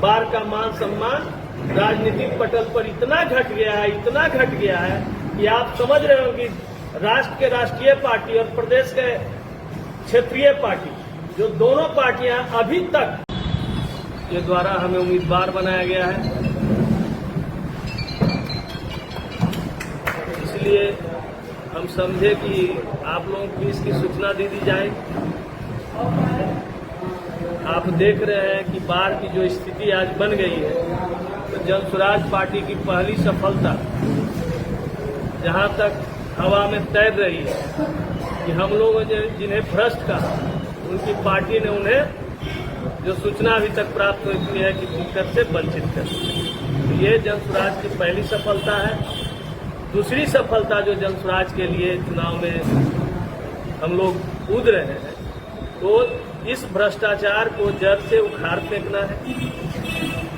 बार का मान सम्मान राजनीतिक पटल पर इतना घट गया है कि आप समझ रहे हो कि राष्ट्र के राष्ट्रीय पार्टी और प्रदेश के क्षेत्रीय पार्टी, जो दोनों पार्टियां अभी तक के द्वारा हमें उम्मीदवार बनाया गया है, इसलिए हम समझे कि आप लोगों को इसकी सूचना दे दी जाए। आप देख रहे हैं कि बाढ़ की जो स्थिति आज बन गई है, तो जन स्वराज पार्टी की पहली सफलता जहां तक हवा में तैर रही है कि हम लोगों ने जिन्हें भ्रष्ट कहा, उनकी पार्टी ने उन्हें जो सूचना अभी तक प्राप्त हुई है कि टिकट से वंचित कर। तो ये जन स्वराज की पहली सफलता है। दूसरी सफलता जो जन स्वराज के लिए चुनाव में हम लोग कूद रहे हैं, तो इस भ्रष्टाचार को जड़ से उखाड़ फेंकना है।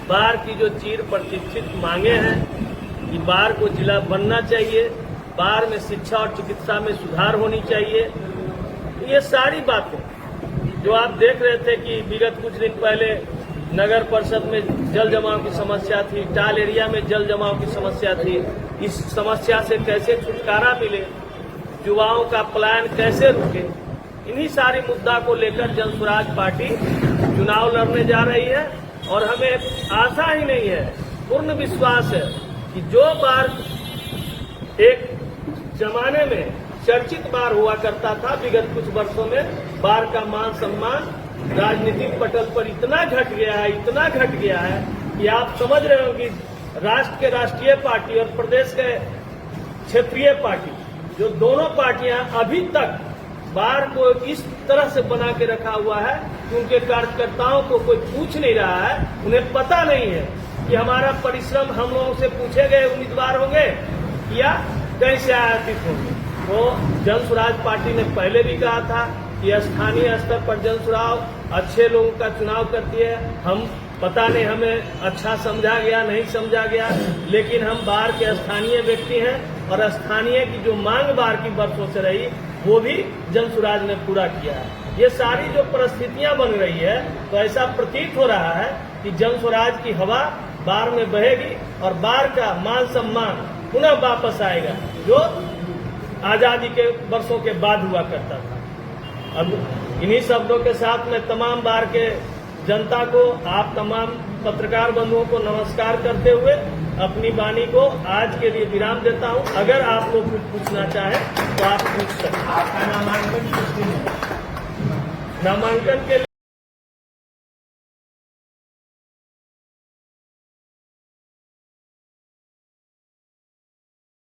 बाढ़ की जो चिर प्रतीक्षित मांगे हैं कि बाढ़ को जिला बनना चाहिए, बाढ़ में शिक्षा और चिकित्सा में सुधार होनी चाहिए, ये सारी बातें जो आप देख रहे थे कि विगत कुछ दिन पहले नगर परिषद में जल जमाव की समस्या थी, टाल एरिया में जल जमाव की समस्या थी, इस समस्या से कैसे छुटकारा मिले, युवाओं का पलायन कैसे रुके, इन्हीं सारे मुद्दा को लेकर जन स्वराज पार्टी चुनाव लड़ने जा रही है। और हमें आशा ही नहीं है, पूर्ण विश्वास है कि जो बार एक जमाने में चर्चित बार हुआ करता था, विगत कुछ वर्षों में बार का मान सम्मान राजनीतिक पटल पर इतना घट गया है कि आप समझ रहे हो कि राष्ट्र के राष्ट्रीय पार्टी और प्रदेश के क्षेत्रीय पार्टी, जो दोनों पार्टियां अभी तक बार को इस तरह से बना के रखा हुआ है कि उनके कार्यकर्ताओं को कोई पूछ नहीं रहा है, उन्हें पता नहीं है कि हमारा परिश्रम हम लोगों से पूछे गए उम्मीदवार होंगे या कहीं से आयातित होंगे। तो जन स्वराज पार्टी ने पहले भी कहा था कि स्थानीय स्तर पर जन स्वराज अच्छे लोगों का चुनाव करती है। हम पता नहीं हमें अच्छा समझा गया नहीं समझा गया, लेकिन हम बार के स्थानीय व्यक्ति हैं और स्थानीय की जो मांग बार की वर्षों से रही, वो भी जन स्वराज ने पूरा किया है। ये सारी जो परिस्थितियां बन रही है, तो ऐसा प्रतीत हो रहा है कि जन स्वराज की हवा बार में बहेगी और बार का मान सम्मान पुनः वापस आएगा, जो आजादी के वर्षों के बाद हुआ करता था। अब इन्हीं शब्दों के साथ मैं तमाम बार के जनता को, आप तमाम पत्रकार बंधुओं को नमस्कार करते हुए अपनी वाणी को आज के लिए विराम देता हूं। अगर आप लोग कुछ पूछना चाहें तो आप पूछ सकते हैं। आपका नामांकन किस दिन है? नामांकन के